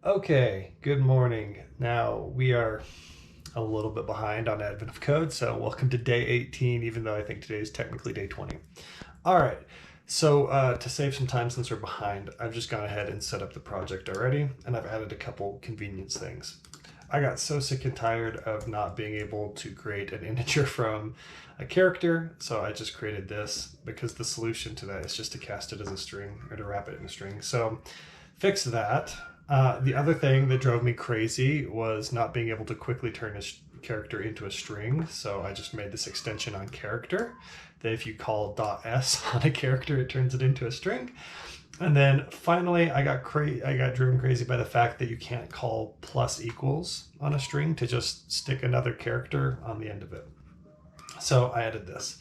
Okay, good morning. Now we are a little bit behind on Advent of Code, so welcome to day 18, even though I think today is technically day 20. All right, so to save some time since we're behind, I've just gone ahead and set up the project already, and I've added a couple convenience things. I got so sick and tired of not being able to create an integer from a character, so I just created this because the solution to that is just to cast it as a string or to wrap it in a string. So fix that. The other thing that drove me crazy was not being able to quickly turn a character into a string, so I just made this extension on character that if you call .s on a character, it turns it into a string. And then finally, I got driven crazy by the fact that you can't call plus equals on a string to just stick another character on the end of it. So I added this.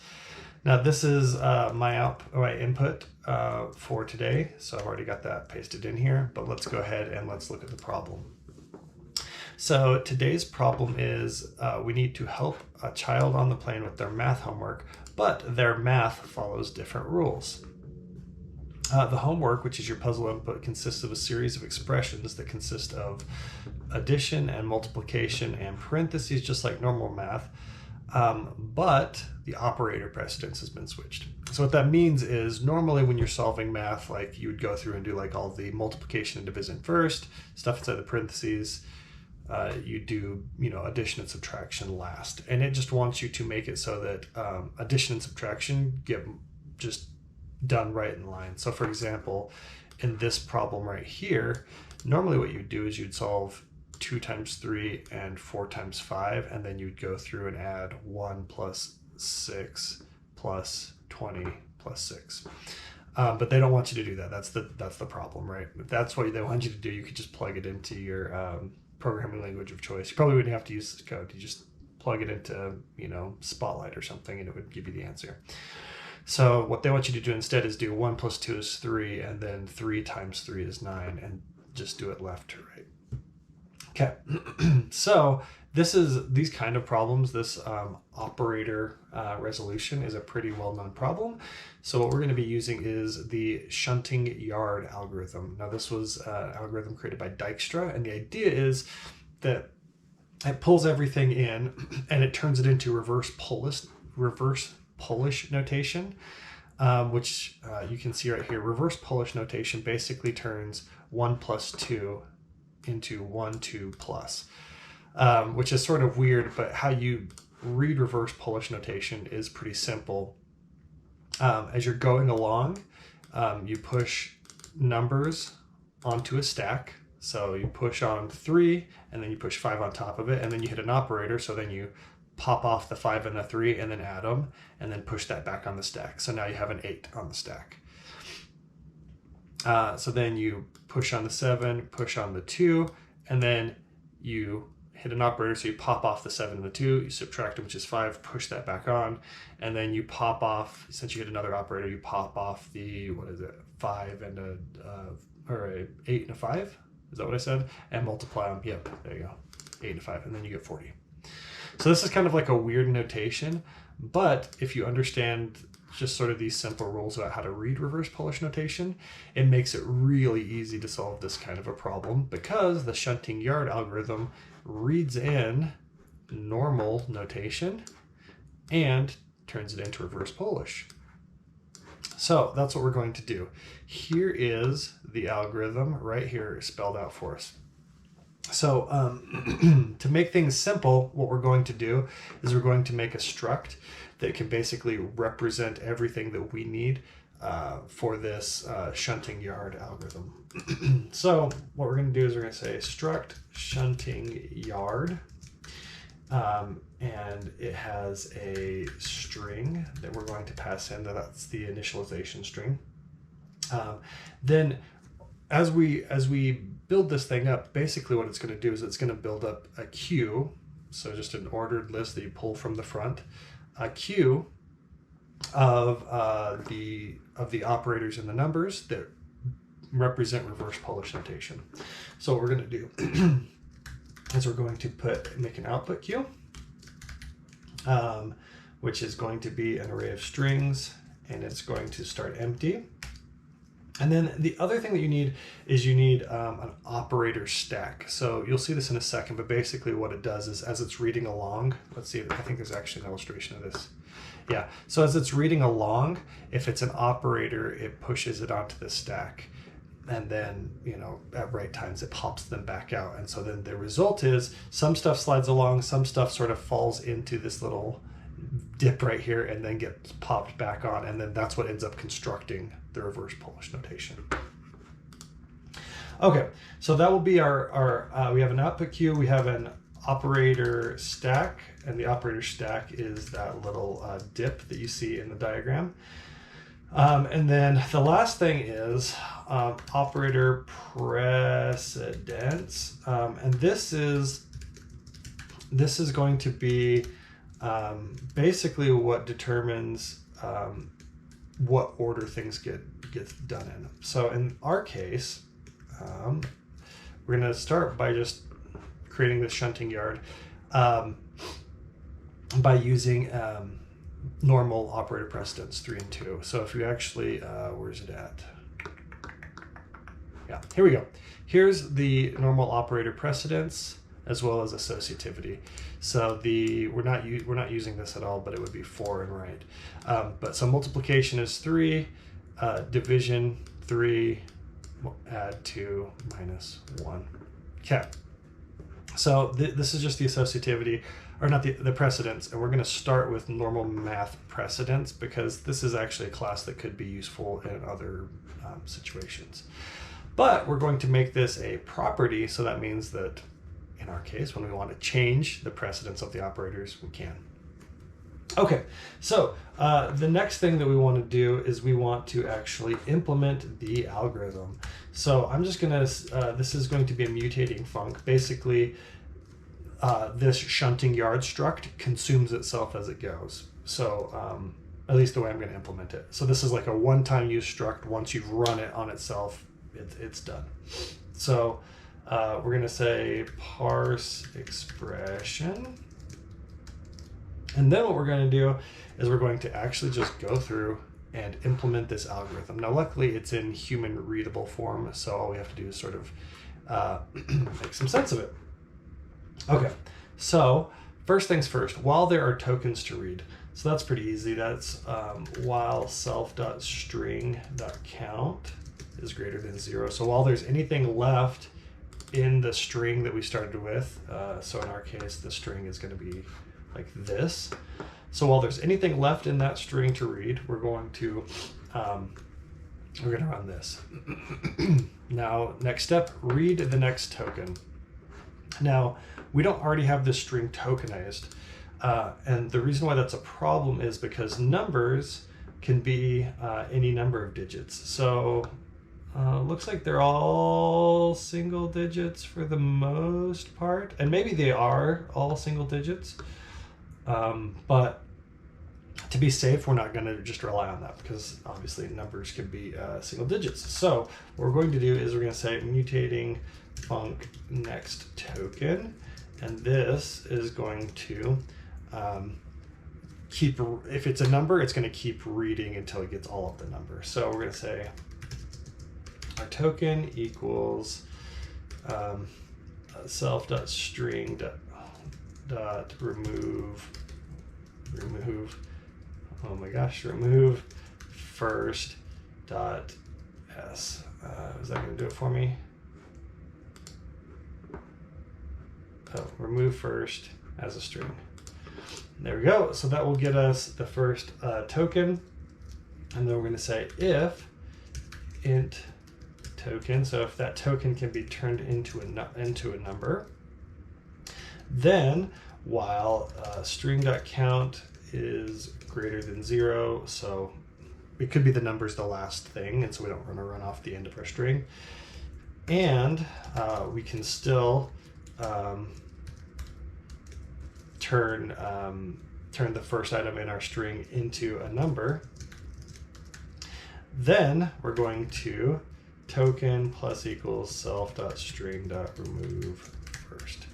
Now this is my input for today, so I've already got that pasted in here, but let's go ahead and let's look at the problem. So today's problem is we need to help a child on the plane with their math homework, but their math follows different rules. The homework, which is your puzzle input, consists of a series of expressions that consist of addition and multiplication and parentheses, just like normal math. But the operator precedence has been switched. So what that means is normally when you're solving math, like you would go through and do like all the multiplication and division first, stuff inside the parentheses, you do, addition and subtraction last. And it just wants you to make it so that addition and subtraction get just done right in line. So for example, in this problem right here, normally what you'd do is you'd solve 2 times 3 and 4 times 5, and then you'd go through and add 1 plus 6 plus 20 plus 6. But they don't want you to do that. That's the problem, right? If that's what they want you to do, you could just plug it into your programming language of choice. You probably wouldn't have to use this code. You just plug it into, Spotlight or something, and it would give you the answer. So what they want you to do instead is do 1 plus 2 is 3, and then 3 times 3 is 9, and just do it left to right. Okay, so these kind of problems, this operator resolution is a pretty well-known problem. So what we're going to be using is the shunting yard algorithm. Now this was an algorithm created by Dijkstra, and the idea is that it pulls everything in and it turns it into reverse Polish notation, which you can see right here. Reverse Polish notation basically turns 1 plus 2 into 1, 2 plus, which is sort of weird, but how you read reverse Polish notation is pretty simple. As you're going along, you push numbers onto a stack. So you push on 3, and then you push 5 on top of it, and then you hit an operator, so then you pop off the 5 and the 3, and then add them, and then push that back on the stack. So now you have an 8 on the stack. So then you push on the 7, push on the 2, and then you hit an operator, so you pop off the 7 and the 2, you subtract them, which is 5, push that back on, and then you pop off, since you hit another operator, you pop off the, 5 and a 8 and a 5? Is that what I said? And multiply them. Yep, there you go. 8 and 5, and then you get 40. So this is kind of like a weird notation, but if you understand just sort of these simple rules about how to read reverse Polish notation, it makes it really easy to solve this kind of a problem because the shunting yard algorithm reads in normal notation and turns it into reverse Polish. So that's what we're going to do. Here is the algorithm right here spelled out for us. So to make things simple, what we're going to do is we're going to make a struct that can basically represent everything that we need for this shunting yard algorithm. So what we're going to do is we're going to say struct shunting yard, and it has a string that we're going to pass in. That's the initialization string. Then as we build this thing up, basically what it's going to do is it's going to build up a queue, so just an ordered list that you pull from the front, a queue of the operators and the numbers that represent reverse Polish notation. So what we're going to do is we're going to make an output queue, which is going to be an array of strings, and it's going to start empty. And then the other thing that you need is you need an operator stack. So you'll see this in a second, but basically what it does is as it's reading along, let's see, I think there's actually an illustration of this. Yeah, so as it's reading along, if it's an operator, it pushes it onto the stack. And then, you know, at right times, it pops them back out. And so then the result is some stuff slides along, some stuff sort of falls into this little dip right here and then gets popped back on. And then that's what ends up constructing the reverse Polish notation. Okay, so that will be we have an output queue, we have an operator stack, and the operator stack is that little dip that you see in the diagram. And then the last thing is operator precedence, and this is going to be basically what determines what order things get done in. So in our case, we're going to start by just creating this shunting yard by using normal operator precedence 3 and 2. So if you actually, where's it at? Yeah, here we go. Here's the normal operator precedence as well as associativity. So we're not using this at all, but it would be 4 and right. But so multiplication is 3, division 3, add 2 minus 1. Okay. So this is just the associativity, or not the precedence, and we're going to start with normal math precedence because this is actually a class that could be useful in other situations. But we're going to make this a property, so that means that in our case, when we want to change the precedence of the operators, we can. Okay, so the next thing that we want to do is we want to actually implement the algorithm. So I'm just going to, this is going to be a mutating func. Basically, this shunting yard struct consumes itself as it goes. So at least the way I'm going to implement it. So this is like a one-time use struct. Once you've run it on itself, it's done. So we're going to say parse expression. And then what we're going to do is we're going to actually just go through and implement this algorithm. Now, luckily, it's in human readable form, so all we have to do is sort of make some sense of it. Okay, so first things first, while there are tokens to read, so that's pretty easy. That's while self.string.count is greater than 0. So while there's anything left in the string that we started with, so in our case, the string is going to be like this. So while there's anything left in that string to read, we're going to run this. Now, next step, read the next token. Now, we don't already have this string tokenized. And the reason why that's a problem is because numbers can be any number of digits. So looks like they're all single digits for the most part. And maybe they are all single digits. But to be safe, we're not going to just rely on that because obviously numbers can be single digits. So what we're going to do is we're going to say mutating func next token, and this is going to keep, if it's a number, it's going to keep reading until it gets all of the number. So we're going to say our token equals self.string.remove oh my gosh, remove first dot s. Is that going to do it for me? Oh, remove first as a string. There we go. So that will get us the first token, and then we're going to say if int token. So if that token can be turned into a number, then while string.count is greater than 0, so it could be the number's the last thing, and so we don't want to run off the end of our string. And we can still turn the first item in our string into a number. Then we're going to token plus equals self.string.remove first.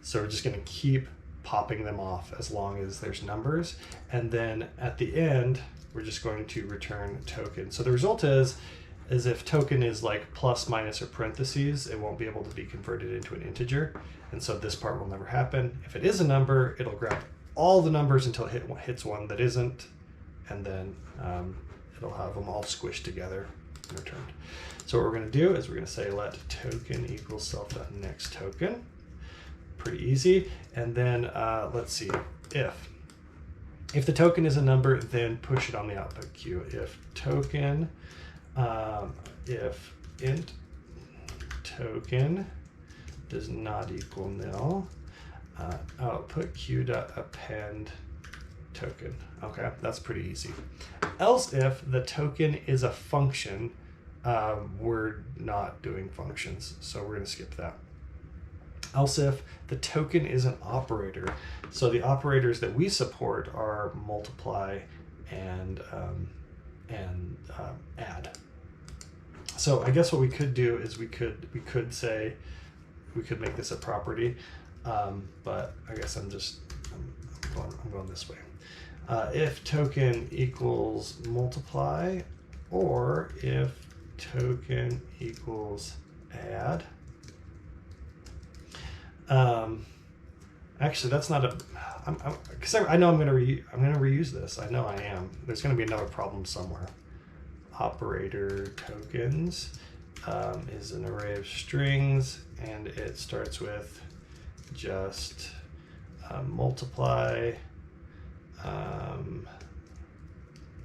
So we're just going to keep popping them off as long as there's numbers. And then at the end, we're just going to return token. So the result is is if token is like plus, minus, or parentheses, it won't be able to be converted into an integer. And so this part will never happen. If it is a number, it'll grab all the numbers until it hits one that isn't, and then it'll have them all squished together and returned. So what we're going to do is we're going to say let token equals self.next token. Pretty easy. And then let's see, if the token is a number, then push it on the output queue. If token, if int token does not equal nil, output queue.append token. Okay, that's pretty easy. Else if the token is a function, we're not doing functions, so we're going to skip that. Else if the token is an operator, so the operators that we support are multiply and add. So I guess what we could do is we could make this a property, but I guess I'm going this way. If token equals multiply, or if token equals add. Actually, that's not a. Because I know I'm gonna reuse this. I know I am. There's gonna be another problem somewhere. Operator tokens is an array of strings, and it starts with just multiply,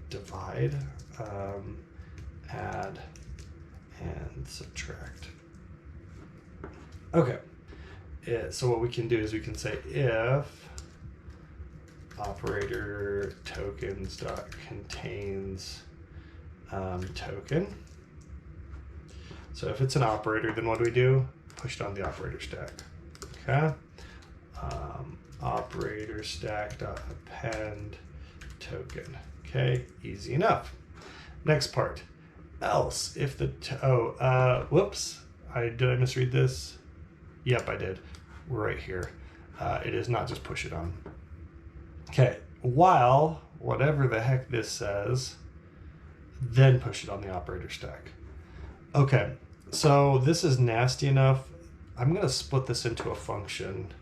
divide, add, and subtract. Okay. So what we can do is we can say if operator tokens dot contains token. So if it's an operator, then what do we do? Push it on the operator stack. Okay. Operator stack dot append token. Okay, easy enough. Next part. Else if the whoops, did I misread this? Yep, I did. Right here. It is not just push it on. Okay, while whatever the heck this says, then push it on the operator stack. Okay, so this is nasty enough. I'm going to split this into a function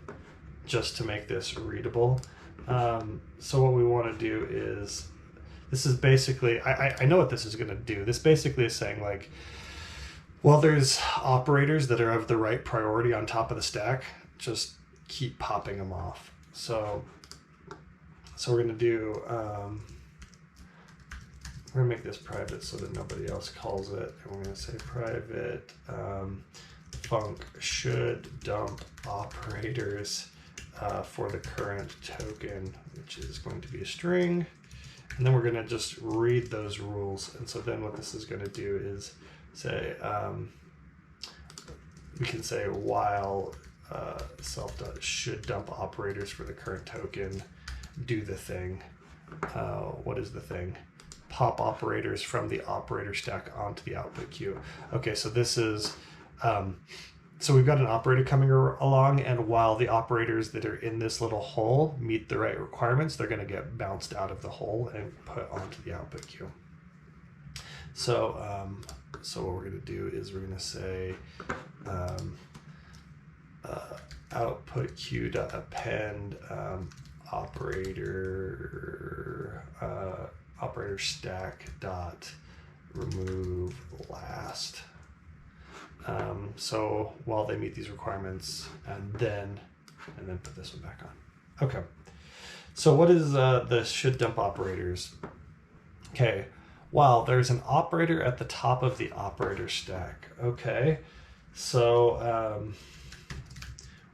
just to make this readable. So what we want to do is, this is basically, I know what this is going to do. This basically is saying like, well, there's operators that are of the right priority on top of the stack, just keep popping them off. So we're going to do, we're going to make this private so that nobody else calls it. And we're going to say private func should dump operators for the current token, which is going to be a string. And then we're going to just read those rules. And so then what this is going to do is say, we can say while should dump operators for the current token, do the thing. What is the thing? Pop operators from the operator stack onto the output queue. Okay, so this is, so we've got an operator coming along, and while the operators that are in this little hole meet the right requirements, they're going to get bounced out of the hole and put onto the output queue. So, so what we're going to do is we're going to say output queue.append operator stack dot remove last. So while they meet these requirements, and then put this one back on. Okay. So what is the should dump operators? Okay. Wow, there's an operator at the top of the operator stack. Okay. So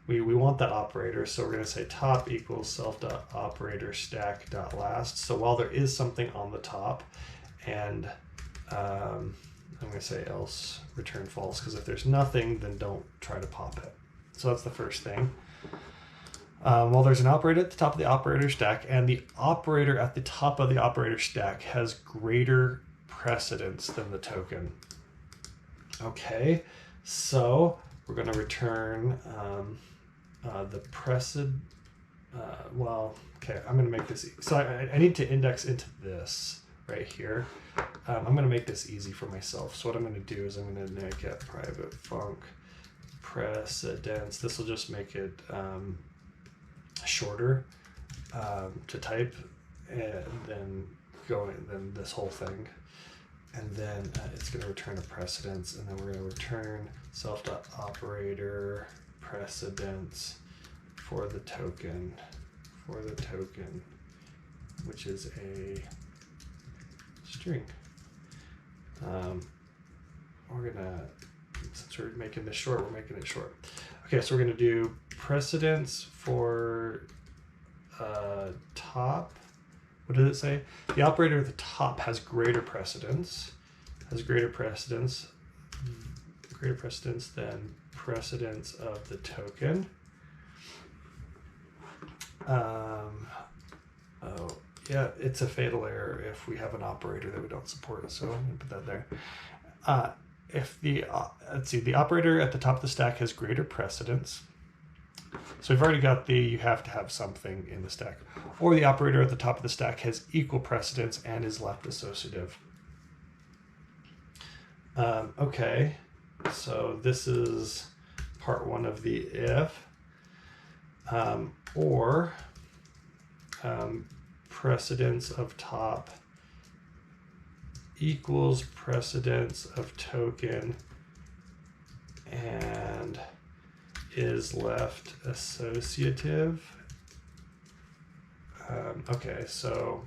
we want that operator, so we're going to say top equals self.operator stack.last. So while there is something on the top, and I'm going to say else return false, because if there's nothing, then don't try to pop it. So that's the first thing. Well, there's an operator at the top of the operator stack, and the operator at the top of the operator stack has greater precedence than the token. Okay, so we're going to return the precedent. Well, okay, I'm going to make this. So I need to index into this right here. I'm going to make this easy for myself. So what I'm going to do is I'm going to get private func precedence. This will just make it shorter to type, and then then this whole thing. And then it's going to return a precedence, and then we're going to return self.operator precedence for the token, which is a string. We're gonna, since we're making this short, we're making it short. Okay, so we're gonna do precedence for top. What did it say? The operator at the top has greater precedence than precedence of the token. Oh, yeah, it's a fatal error if we have an operator that we don't support. So I'm gonna put that there. If the let's see, the operator at the top of the stack has greater precedence. So we've already got you have to have something in the stack. Or the operator at the top of the stack has equal precedence and is left associative. Okay, so this is part one of the if. Or precedence of top equals precedence of token and is left associative. Okay, so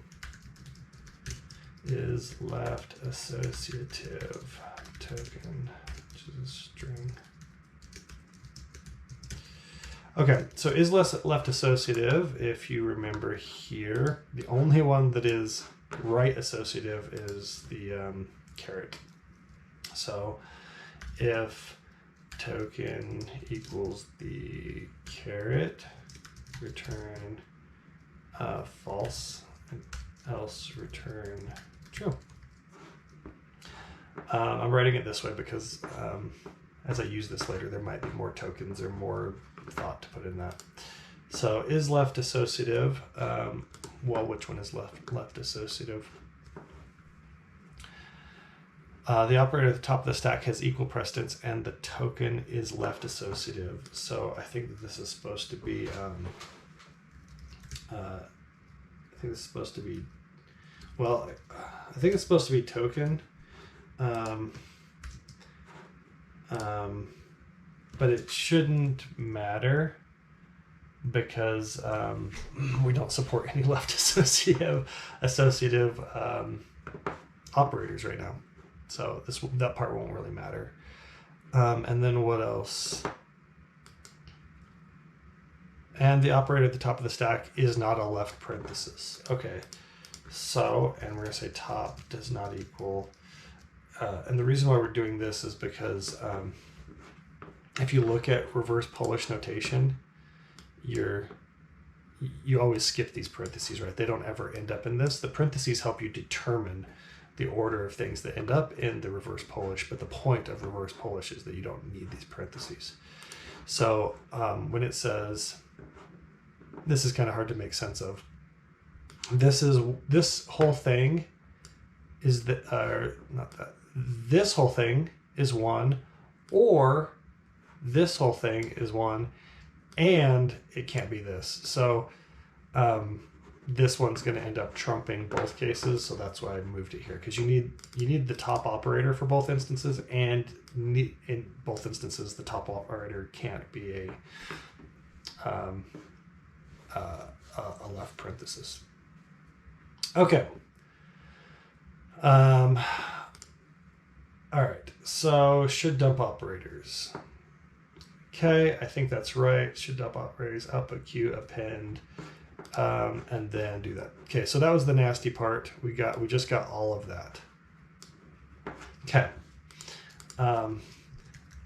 is left associative token, which is a string. Okay, so is left associative, if you remember here, the only one that is right associative is the caret. So if token equals the caret, return false, and else return true. I'm writing it this way because as I use this later, there might be more tokens or more thought to put in that. So is left associative. Well, which one is left associative? The operator at the top of the stack has equal precedence and the token is left associative. So I think that this is supposed to be well, I think it's supposed to be token. But it shouldn't matter because we don't support any left associative operators right now. So that part won't really matter. And then what else? And the operator at the top of the stack is not a left parenthesis. Okay, so, and we're going to say top does not equal. And the reason why we're doing this is because if you look at reverse Polish notation, you always skip these parentheses, right? They don't ever end up in this. The parentheses help you determine the order of things that end up in the reverse Polish, but the point of reverse Polish is that you don't need these parentheses. So when it says, this is kind of hard to make sense of. This whole thing is this whole thing is one, or this whole thing is one, and it can't be this. So this one's going to end up trumping both cases, so that's why I moved it here, because you need the top operator for both instances, and in both instances the top operator can't be a left parenthesis. Okay. All right, so should dump operators. Okay, I think that's right. Should dump operators, output queue, append, and then do that. Okay, so that was the nasty part. We just got all of that. Okay.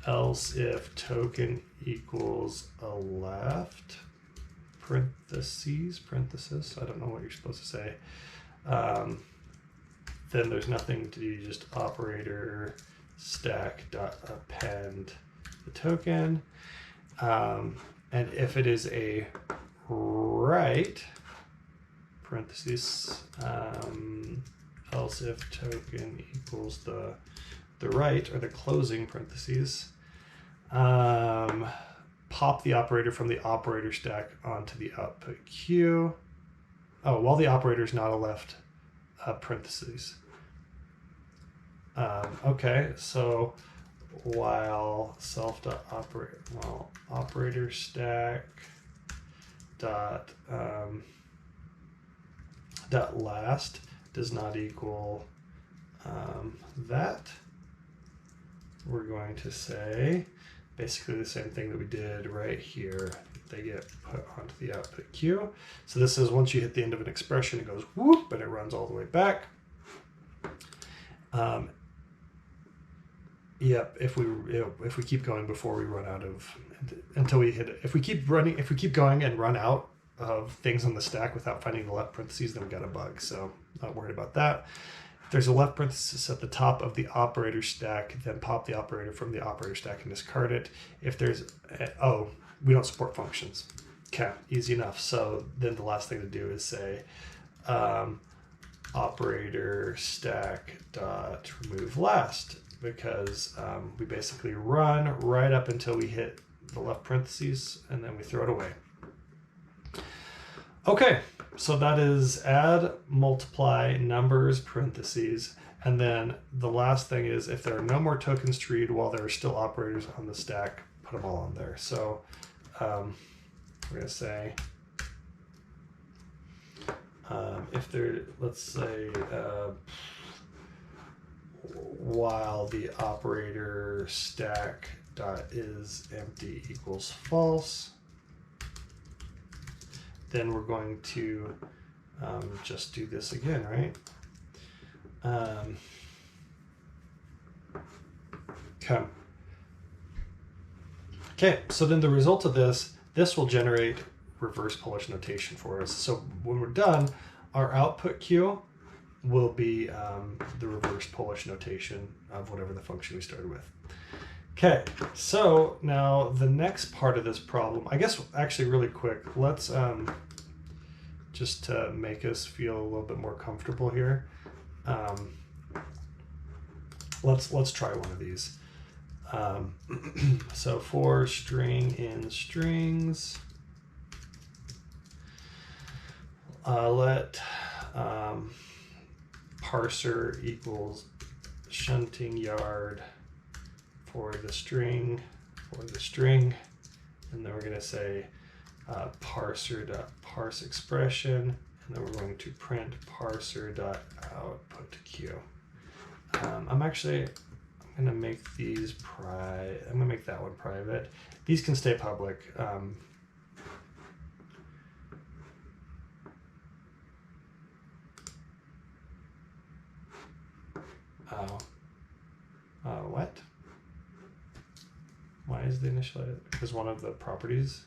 Else if token equals a left parenthesis, I don't know what you're supposed to say. Then there's nothing to do, just operator stack dot append the token. And if it is a right parenthesis else if token equals the right or the closing parentheses. Pop the operator from the operator stack onto the output queue. Oh, while the operator is not a left parentheses. Okay, so while operator stack dot last does not equal that, we're going to say basically the same thing that we did right here. They get put onto the output queue. So this is once you hit the end of an expression, it goes whoop and it runs all the way back. Yep, if we keep going before we run out of, until we hit it. If we keep going and run out of things on the stack without finding the left parentheses, then we got a bug. So not worried about that. If there's a left parenthesis at the top of the operator stack, then pop the operator from the operator stack and discard it. If there's, we don't support functions. Okay, easy enough. So then the last thing to do is say operator stack dot remove last, because we basically run right up until we hit the left parentheses and then we throw it away. Okay, so that is add, multiply, numbers, parentheses, and then the last thing is if there are no more tokens treed while there are still operators on the stack, put them all on there. So we're going to say if there, let's say while the operator stack dot is empty equals false, then we're going to just do this again, right? Okay, so then the result of this will generate reverse Polish notation for us. So when we're done, our output queue will be the reverse Polish notation of whatever the function we started with. Okay, so now the next part of this problem, I guess actually really quick, let's just to make us feel a little bit more comfortable here, let's try one of these. So for string in strings, let parser equals shunting yard for the string, and then we're going to say parser.parse expression, and then we're going to print parser.output queue. I'm going to make these I'm going to make that one private. These can stay public. What? Why is the initializer? Because one of the properties.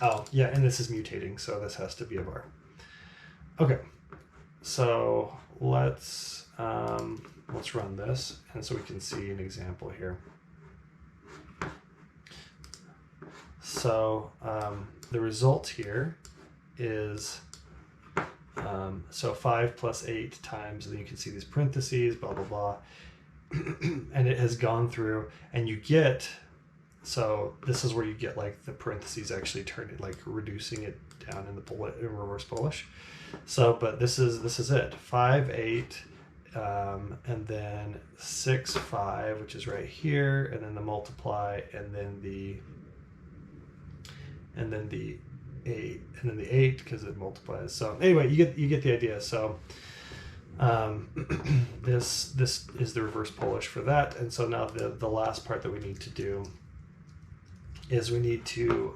Oh, yeah, and this is mutating, so this has to be a var. Okay, so let's run this, and so we can see an example here. So the result here is so 5 plus 8 times, and then you can see these parentheses, blah, blah, blah. And it has gone through, and you get, so this is where you get like the parentheses actually turn it, like reducing it down in the reverse Polish. So, but this is it, 5, 8, and then 6, 5, which is right here, and then the multiply, and then the 8, and then the 8 because it multiplies. So anyway, you get the idea. So this is the reverse Polish for that. And so now the last part that we need to do is we need to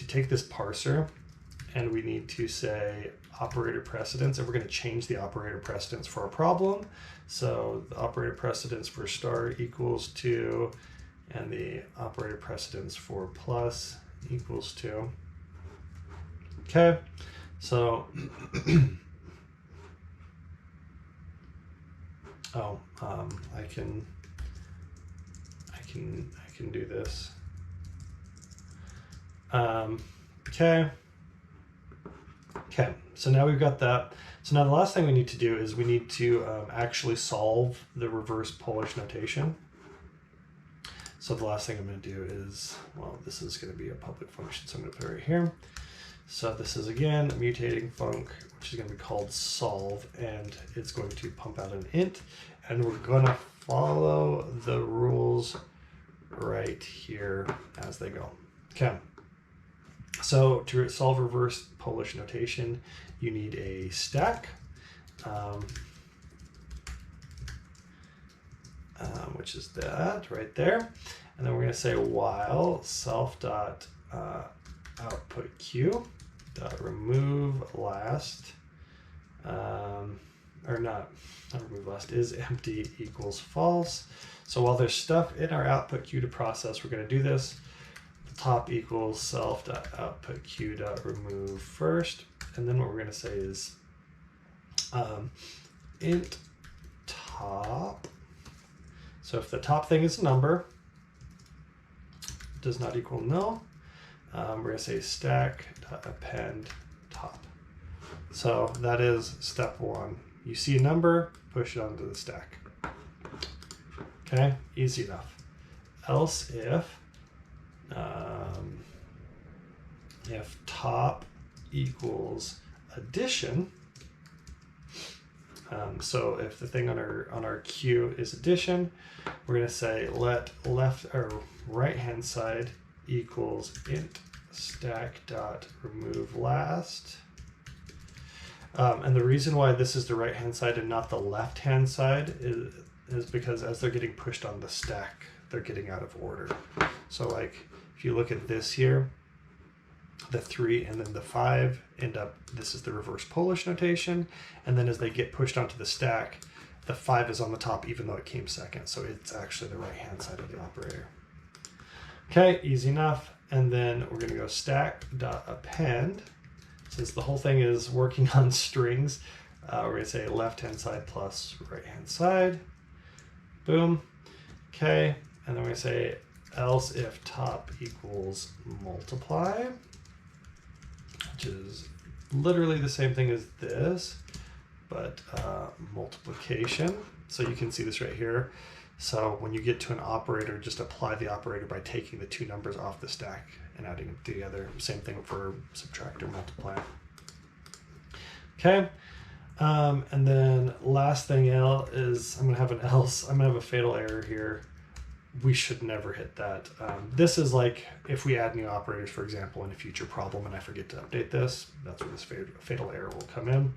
take this parser, and we need to say operator precedence, and we're going to change the operator precedence for our problem. So the operator precedence for star equals 2, and the operator precedence for plus equals 2. Okay, so I can do this. Okay. Okay, so now we've got that. So now the last thing we need to do is we need to actually solve the reverse Polish notation. So the last thing I'm going to do is, well, this is going to be a public function, so I'm going to put it right here. So this is, again, a mutating func, which is going to be called solve, and it's going to pump out an int, and we're going to follow the rules right here as they go. Okay. So to solve reverse Polish notation, you need a stack, which is that right there. And then we're going to say while self.output q dot remove last, or not remove last, is empty equals false. So while there's stuff in our output queue to process, we're going to do this. The top equals self.output queue.remove first. And then what we're going to say is int top. So if the top thing is a number, does not equal null, we're going to say stack.append top. So that is step one. You see a number, push it onto the stack. Okay, easy enough. Else if top equals addition, so if the thing on our queue is addition, we're going to say let left or right hand side equals int stack dot remove last. And the reason why this is the right hand side and not the left hand side is because as they're getting pushed on the stack, they're getting out of order. So like if you look at this here, the 3 and then the 5 end up, this is the reverse Polish notation. And then as they get pushed onto the stack, the 5 is on the top even though it came second. So it's actually the right hand side of the operator. Okay, easy enough. And then we're going to go stack.append. Since the whole thing is working on strings, we're going to say left hand side plus right hand side. Boom. Okay, and then we're going to say else if top equals multiply, which is literally the same thing as this, but multiplication. So you can see this right here. So when you get to an operator, just apply the operator by taking the two numbers off the stack and adding them together. Same thing for subtract or multiply. Okay. And then last thing is I'm going to have an else. I'm going to have a fatal error here. We should never hit that. This is like if we add new operators, for example, in a future problem and I forget to update this, that's where this fatal error will come in.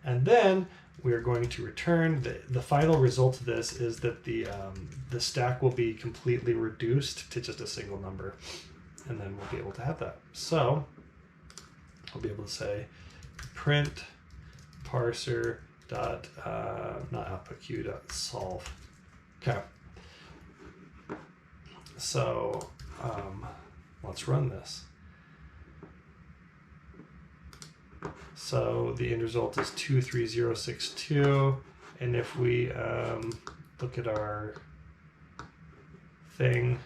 And then we are going to return, the final result of this is that the stack will be completely reduced to just a single number. And then we'll be able to have that. So we'll be able to say print parser dot, not output queue dot solve. Okay. So let's run this. So the end result is 23062, and if we look at our thing,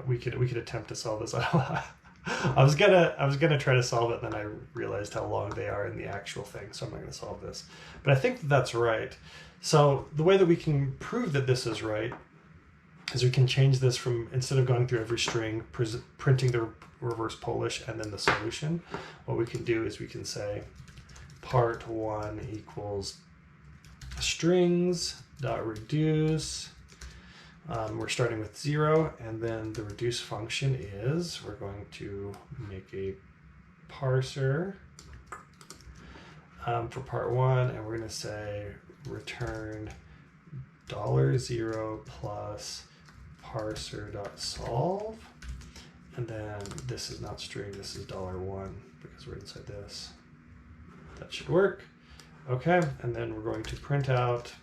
we could attempt to solve this. I was gonna try to solve it, and then I realized how long they are in the actual thing, so I'm not gonna solve this. But I think that's right. So the way that we can prove that this is right is we can change this from, instead of going through every string, printing the reverse Polish and then the solution, what we can do is we can say part1 equals strings dot reduce. We're starting with 0, and then the reduce function is we're going to make a parser for part1, and we're going to say return $0 plus parser.solve, and then this is not string, this is $1 because we're inside this. That should work. Okay, and then we're going to print out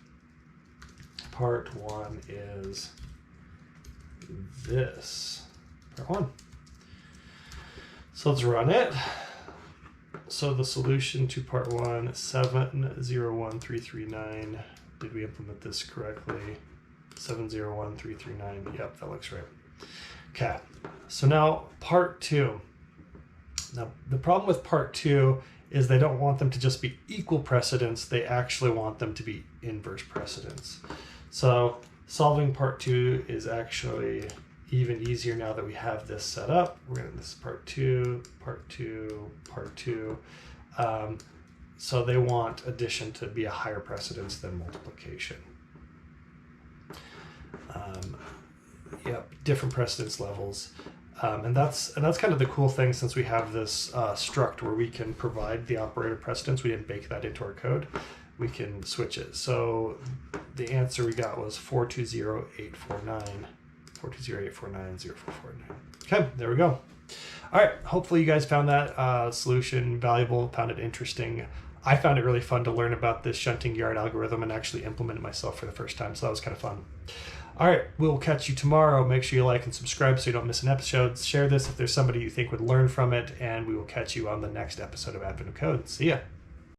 part1 is this, part1. So let's run it. So the solution to part1, 701339. Did we implement this correctly? 701339. Yep, that looks right. Okay. So now part 2. Now, the problem with part 2 is they don't want them to just be equal precedence. They actually want them to be inverse precedence. So solving part 2 is actually even easier now that we have this set up. This is part 2, part 2, part 2. So they want addition to be a higher precedence than multiplication. Different precedence levels. And that's kind of the cool thing, since we have this struct where we can provide the operator precedence. We didn't bake that into our code. We can switch it. So the answer we got was 420.849. 420.849.0449. Okay, there we go. All right, hopefully you guys found that solution valuable, found it interesting. I found it really fun to learn about this shunting yard algorithm and actually implement it myself for the first time, so that was kind of fun. All right, we'll catch you tomorrow. Make sure you like and subscribe so you don't miss an episode. Share this if there's somebody you think would learn from it, and we will catch you on the next episode of Advent of Code. See ya.